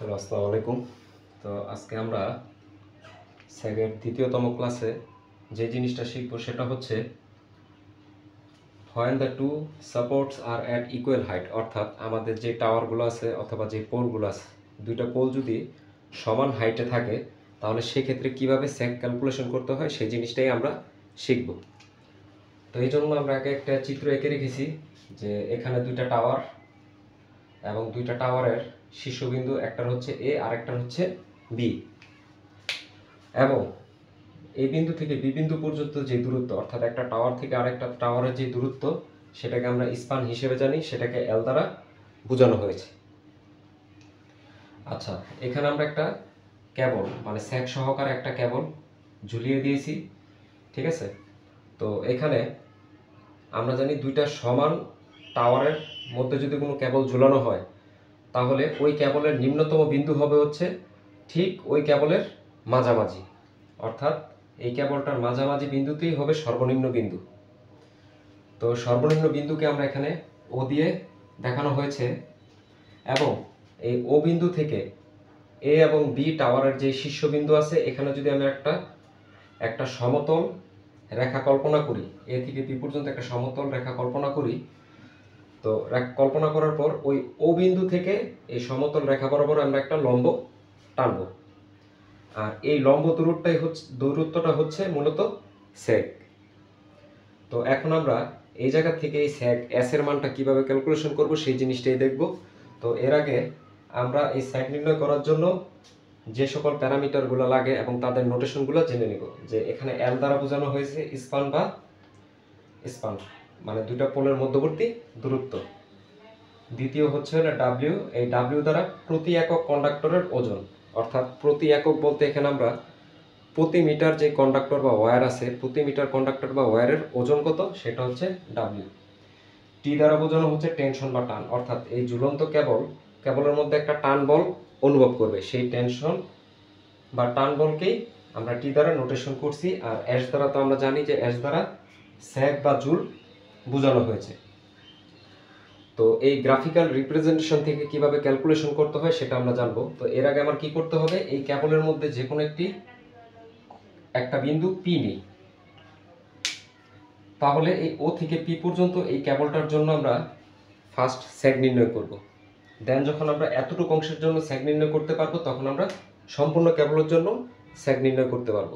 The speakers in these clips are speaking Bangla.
হ্যালো, আসসালামু আলাইকুম। তো আজকে আমরা স্যাগের দ্বিতীয়তম ক্লাসে যে জিনিসটা শিখব সেটা হচ্ছে when the two supports are at equal height, অর্থাৎ আমাদের যে টাওয়ারগুলো আছে অথবা যে পোলগুলো আছে, দুইটা পোল যদি সমান হাইটে থাকে তাহলে সেক্ষেত্রে কীভাবে স্যাগ ক্যালকুলেশন করতে হয় সেই জিনিসটাই আমরা শিখব। তো এই জন্য আমরা একটা চিত্র এঁকে রেখেছি যে এখানে দুইটা টাওয়ার এবং দুইটা টাওয়ারের শীর্ষবিন্দু, একটার হচ্ছে এ আর একটার হচ্ছে বি, এবং এই বিন্দু থেকে বি বিন্দু পর্যন্ত যে দূরত্ব, অর্থাৎ একটা টাওয়ার থেকে আরেকটা টাওয়ারের যে দূরত্ব সেটাকে আমরা স্পান হিসেবে জানি, সেটাকে এল দ্বারা বোঝানো হয়েছে। আচ্ছা, এখানে আমরা একটা কেবল মানে স্যাগ সহকারে একটা কেবল ঝুলিয়ে দিয়েছি, ঠিক আছে। তো এখানে আমরা জানি দুইটা সমান টাওয়ারের মধ্যে যদি কোনো কেবল ঝুলানো হয় তাহলে ওই কেবলের নিম্নতম বিন্দু হবে হচ্ছে ঠিক ওই কেবলের মাঝামাঝি, অর্থাৎ এই কেবলটার মাঝামাঝি বিন্দুতেই হবে সর্বনিম্ন বিন্দু। তো সর্বনিম্ন বিন্দুকে আমরা এখানে ও দিয়ে দেখানো হয়েছে, এবং এই ও বিন্দু থেকে এ এবং বি টাওয়ারের যে শীর্ষবিন্দু আছে এখানে যদি আমি একটা সমতল রেখা কল্পনা করি, এ থেকে বি পর্যন্ত একটা সমতল রেখা কল্পনা করি, তো কল্পনা করার পর ওই ও বিন্দু থেকে এই সমতল রেখা বরাবর আমরা একটা লম্ব টানব, আর এই লম্ব দূরত্বটা হচ্ছে মূলত স্যাগ। তো এখন আমরা এই জায়গা থেকে এই স্যাগ এস এর মানটা কিভাবে ক্যালকুলেশন করব সেই জিনিসটাই দেখব। তো এর আগে আমরা এই স্যাগ নির্ণয় করার জন্য যে সকল প্যারামিটারগুলো লাগে এবং তাদের নোটেশনগুলো জেনে নিব। যে এখানে এল দ্বারা বোঝানো হয়েছে স্পান মানে দুইটা পোলের মধ্যবর্তী দূরত্ব। দ্বিতীয় হচ্ছে ডাব্লিউ, এই ডাব্লিউ দ্বারা প্রতি একক কন্ডাক্টরের ওজন, অর্থাৎ প্রতি একক বলতে এখানে আমরা প্রতি মিটার যে কন্ডাক্টর বা ওয়্যার আছে, প্রতি মিটার কন্ডাক্টর বা ওয়্যারের ওজন কত সেটা হচ্ছে ডাব্লিউ। টি দ্বারা বোঝানো হচ্ছে টেনশন বা টান, অর্থাৎ এই ঝুলন্ত কেবলের মধ্যে একটা টান বল অনুভব করবে, সেই টেনশন বা টান বলকেই আমরা টি দ্বারা নোটেশন করছি। আর এস দ্বারা তো আমরা জানি যে এস দ্বারা স্যাগ বা জুল বোঝানো হয়েছে। তো এই গ্রাফিক্যাল রিপ্রেজেন্টেশন থেকে কিভাবে ক্যালকুলেশন করতে হয় সেটা আমরা জানবো। তো এর আগে আমার কি করতে হবে, এই কেবলের মধ্যে যে কোনো একটা বিন্দু পি নিই, তাহলে এই ও থেকে পি পর্যন্ত এই কেবলটার জন্য আমরা ফার্স্ট স্যাগ নির্ণয় করব। দেন যখন আমরা এতটুকু অংশের জন্য স্যাগ নির্ণয় করতে পারবো তখন আমরা সম্পূর্ণ কেবলের জন্য স্যাগ নির্ণয় করতে পারবো।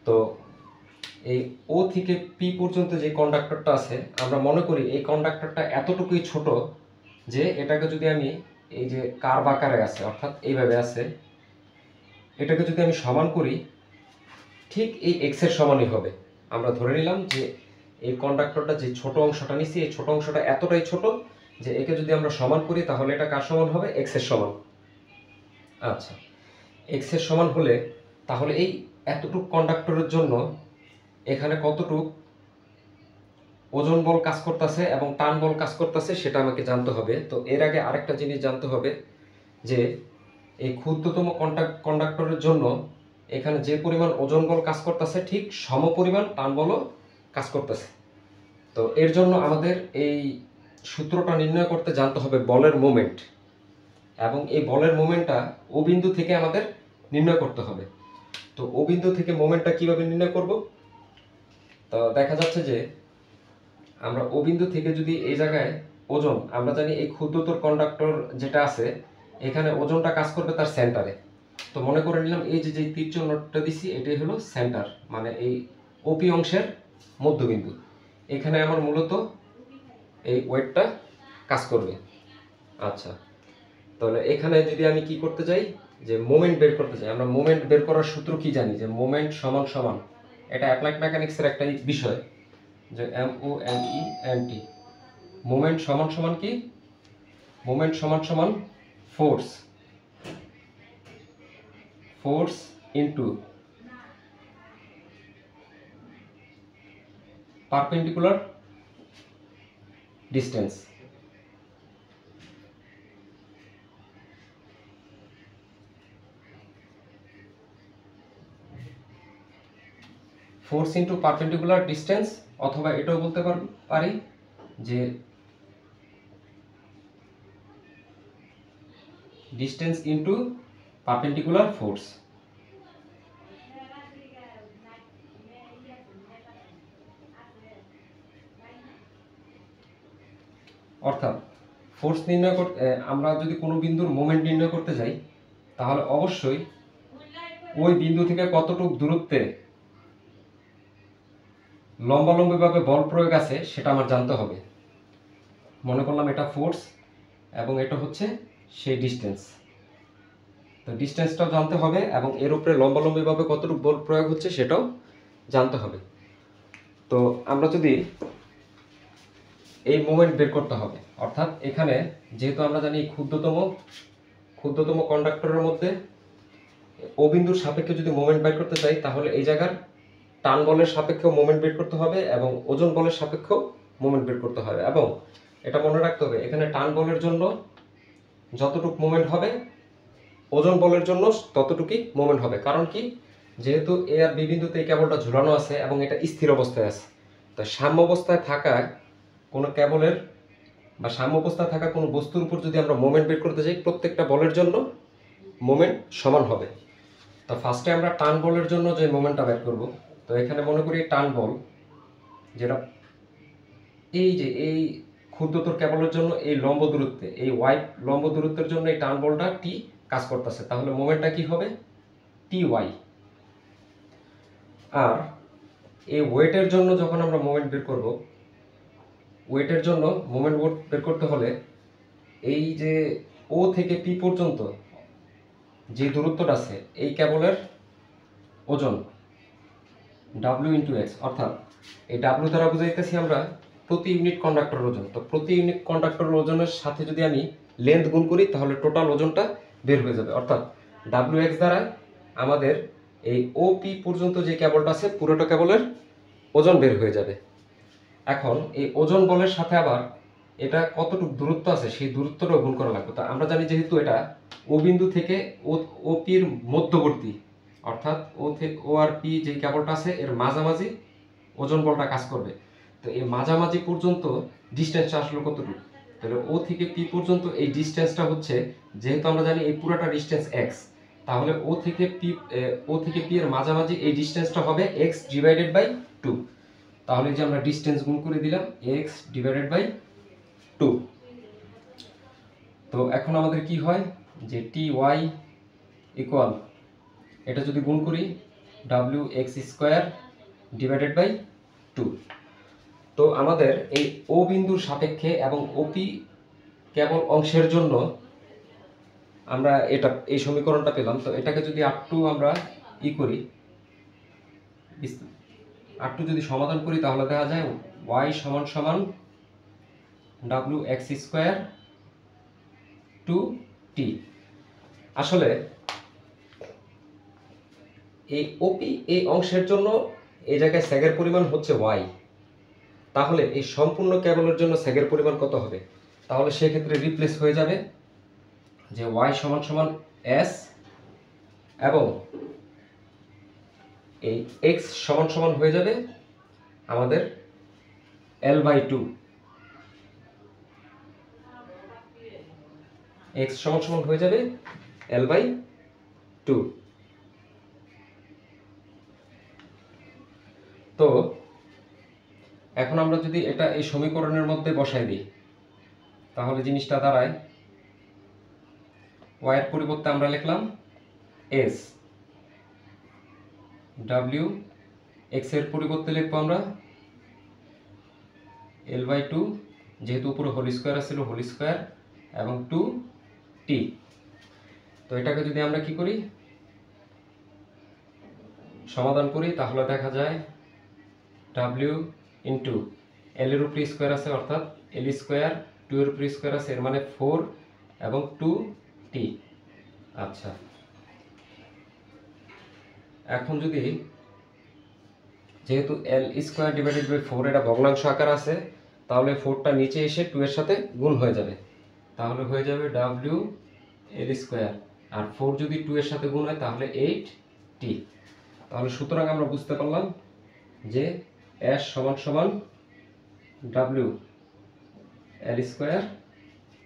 তো এই ও থেকে পি পর্যন্ত যে কন্ডাক্টরটা আছে, আমরা মনে করি এই কন্ডাক্টরটা এতটুকুই ছোট যে এটাকে যদি আমি এই যে কার্ভ আকারে আছে, অর্থাৎ এইভাবে আছে, এটাকে যদি আমি সমান করি ঠিক এই এক্সের সমানই হবে। আমরা ধরে নিলাম যে এই কন্ডাক্টরটা যে ছোট অংশটা নিছি, এই ছোট অংশটা এতটাই ছোট যে একে যদি আমরা সমান করি তাহলে এটা কার সমান হবে, এক্সের সমান। আচ্ছা, এক্সের সমান হলে তাহলে এই এতটুক কন্ডাক্টরের জন্য এখানে কতটুক ওজন বল কাজ করতেছে এবং টান বল কাজ করতেছে সেটা আমাকে জানতে হবে। তো এর আগে আরেকটা জিনিস জানতে হবে যে এই ক্ষুদ্রতম কন্ডাক্টরের জন্য এখানে যে পরিমাণ ওজন বল কাজ করতেছে ঠিক সম পরিমাণ টান বলও কাজ করতেছে। তো এর জন্য আমাদের এই সূত্রটা নির্ণয় করতে জানতে হবে বলের মোমেন্ট, এবং এই বলের মোমেন্টটা ও বিন্দু থেকে আমাদের নির্ণয় করতে হবে। তো ও বিন্দু থেকে মোমেন্টটা কিভাবে নির্ণয় করব, তো দেখা যাচ্ছে যে আমরা ও বিন্দু থেকে যদি এই জায়গায় ওজন, আমরা জানি এই ক্ষুদ্রতর কন্ডাক্টর যেটা আছে এখানে ওজনটা কাজ করবে তার সেন্টারে। তো মনে করে নিলাম এই যে তীর চিহ্নটা দিছি এটাই হলো সেন্টার, মানে এই ওপি অংশের মধ্যবিন্দু। এখানে আমার মূলত এই ওয়েটটা কাজ করবে। আচ্ছা, তাহলে এখানে যদি আমি কি করতে চাই, যে মোমেন্ট বের করতে চাই, আমরা মোমেন্ট বের করার সূত্র কি জানি, যে মোমেন্ট সমান সমান, এটা অ্যাপ্লাইড মেকানিক্সের একটা বিষয়, যে MOMENT, মোমেন্ট সমান সমান কি, মোমেন্ট সমান সমান force into perpendicular distance. Force into perpendicular distance, অথবা এটাও বলতে পারি যে ডিস্টেন্স ইন্টু পারপেন্ডিকুলার ফোর্স। অর্থাৎ ফোর্স নির্ণয় করতে আমরা যদি কোনো বিন্দুর মোমেন্ট নির্ণয় করতে যাই তাহলে অবশ্যই ওই বিন্দু থেকে কতটুকু দূরত্বে লম্বালম্বিভাবে বল প্রয়োগ আছে সেটা আমার জানতে হবে। মনে করলাম এটা ফোর্স এবং এটা হচ্ছে সেই ডিস্টেন্স, তো ডিস্টেন্সটাও জানতে হবে এবং এর উপরে লম্বালম্বিভাবে কতটুকু বল প্রয়োগ হচ্ছে সেটাও জানতে হবে। তো আমরা যদি এই মোমেন্ট বের করতে হবে, অর্থাৎ এখানে যেহেতু আমরা জানি ক্ষুদ্রতম কন্ডাক্টরের মধ্যে ও বিন্দুর সাপেক্ষে যদি মোমেন্ট বের করতে চাই তাহলে এই জায়গার টান বলের সাপেক্ষেও মোমেন্ট বের করতে হবে এবং ওজন বলের সাপেক্ষেও মোমেন্ট বের করতে হবে। এবং এটা মনে রাখতে হবে এখানে টান বলের জন্য যতটুকু মোমেন্ট হবে ওজন বলের জন্য ততটুকুই মোমেন্ট হবে। কারণ কি, যেহেতু এ আর বি বিন্দুতে এই কেবলটা ঝুলানো আছে এবং এটা স্থির অবস্থায় আছে, তো সাম্য অবস্থায় থাকা কোনো কেবলের বা সাম্য অবস্থায় থাকা কোনো বস্তুর উপর যদি আমরা মোমেন্ট বের করতে চাই প্রত্যেকটা বলের জন্য মোমেন্ট সমান হবে। তো ফার্স্টে আমরা টান বলের জন্য যে মোমেন্টটা বের করব, তো এখানে মনে করি টান বল যেটা এই যে এই ক্ষুদ্রতর কেবলের জন্য এই লম্ব দূরত্বে এই ওয়াই লম্ব দূরত্বের জন্য এই টান বলটা টি কাজ করতেছে, তাহলে মোমেন্টটা কি হবে টি ওয়াই। আর এই ওয়েটের জন্য যখন আমরা মোমেন্ট বের করব, ওয়েটের জন্য মোমেন্ট বের করতে হলে এই যে ও থেকে পি পর্যন্ত যে দূরত্বটা আছে এই কেবলের ওজন ডাব্লিউ ইন্টু এক্স, অর্থাৎ এই ডাব্লিউ দ্বারা বুঝাইতেছি আমরা প্রতি ইউনিট কন্ডাক্টর ওজন। তো প্রতি ইউনিট কন্ডাক্টর ওজনের সাথে যদি আমি লেন্থ গুণ করি তাহলে টোটাল ওজনটা বের হয়ে যাবে। অর্থাৎ ডাব্লিউ এক্স দ্বারা আমাদের এই ও পি পর্যন্ত যে কেবলটা আছে পুরোটা কেবলের ওজন বের হয়ে যাবে। এখন এই ওজন বলের সাথে আবার এটা কতটুকু দূরত্ব আছে সেই দূরত্বটাও গুণ করা লাগবে। তা আমরা জানি যেহেতু এটা ও বিন্দু থেকে ও পির মধ্যবর্তী, অর্থাৎ ও আর পি যে কেবলটা আছে এর মাঝামাঝি ওজন বলটা কাজ করবে। তো এই মাঝামাঝি পর্যন্ত ডিস্টেন্সটা আসলে কতটুকু, তাহলে ও থেকে পি পর্যন্ত এই ডিস্টেন্সটা হচ্ছে, যেহেতু আমরা জানি এই পুরোটা ডিস্টেন্স এক্স, তাহলে ও থেকে পি এর মাঝামাঝি এই ডিস্টেন্সটা হবে এক্স ডিভাইডেড বাই 2। তাহলে যে আমরা ডিস্টেন্স গুণ করে দিলাম এক্স ডিভাইডেড বাই 2। তো এখন আমাদের কি হয় যে টি ওয়াই ইকুয়াল এটা যদি গুণ করি W X square divided by 2। তো আমাদের এই ও বিন্দুর সাপেক্ষে এবং ওপি কেবল অংশের জন্য আমরা এই সমীকরণটা পেলাম। তো এটাকে যদি R2 আমরা করি, R2 যদি সমাধান করি তাহলে দেখা যায় y সমান সমান ডাব্লিউ এক্স স্কোয়ার টু টি। আসলে এই ওপি এই অংশের জন্য এই জায়গায় স্যাগের পরিমাণ হচ্ছে y, তাহলে এই সম্পূর্ণ কেবলের জন্য স্যাগের পরিমাণ কত হবে, তাহলে সেক্ষেত্রে রিপ্লেস হয়ে যাবে যে y সমান সমান s এবং এই x সমান সমান হয়ে যাবে আমাদের L/2। x সমান সমান হয়ে যাবে L/2। তো এখন আমরা যদি এটা এই সমীকরণের মধ্যে বসাই দিই তাহলে জিনিসটা দাঁড়ায় y এর পরিবর্তে আমরা লিখলাম s, w x এর পরিবর্তে লিখবো আমরা L/2, যেহেতু উপরে হোল স্কোয়ার ছিল হোল স্কোয়ার এবং 2t। তো এটাকে যদি আমরা কি করি সমাধান করি তাহলে দেখা যায় w ইন্টু এল এর উপরে স্কোয়ার আছে অর্থাৎ এল স্কোয়ার, 2 এর উপরে স্কোয়ার আছে এর মানে 4 এবং 2t। আচ্ছা, এখন যদি যেহেতু এল স্কোয়ার ডিভাইডেড বাই 4 এটা ভগ্নাংশ আকার আছে তাহলে 4টা নিচে এসে 2 এর সাথে গুণ হয়ে যাবে, তাহলে হয়ে যাবে ডাব্লিউ এল স্কোয়ার, আর 4 যদি 2 এর সাথে গুণ হয় তাহলে 8t। তাহলে সুতরাং আমরা বুঝতে পারলাম যে s সমান সমান ডাব্লিউ এল স্কোয়ার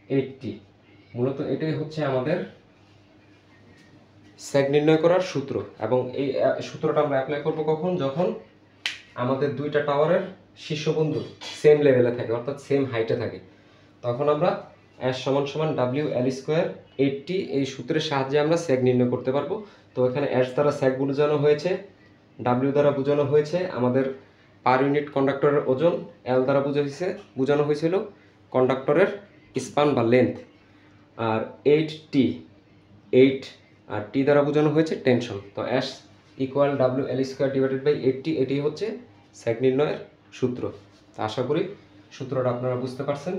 8t। মূলত এটাই হচ্ছে আমাদের স্যাগ নির্ণয় করার সূত্র, এবং এই সূত্রটা আমরা অ্যাপ্লাই করব কখন, যখন আমাদের দুইটা টাওয়ারের শীর্ষবিন্দু সেম লেভেলে থাকে, অর্থাৎ সেম হাইটে থাকে, তখন আমরা S = WL² 80 এই সূত্রের সাহায্যে আমরা স্যাগ নির্ণয় করতে পারবো। তো এখানে S দ্বারা স্যাগ বোঝানো হয়েছে, W দ্বারা বোঝানো হয়েছে আমাদের পার ইউনিট কন্ডাক্টরের ওজন, L দ্বারা বোঝানো হয়েছিল কন্ডাক্টরের স্পান বা লেন্থ, আর 8 আর T দ্বারা বোঝানো হয়েছে টেনশন। তো S = WL² 80, এটি হচ্ছে স্যাগ নির্ণয়ের সূত্র। আশা করি সূত্রটা আপনারা বুঝতে পারছেন।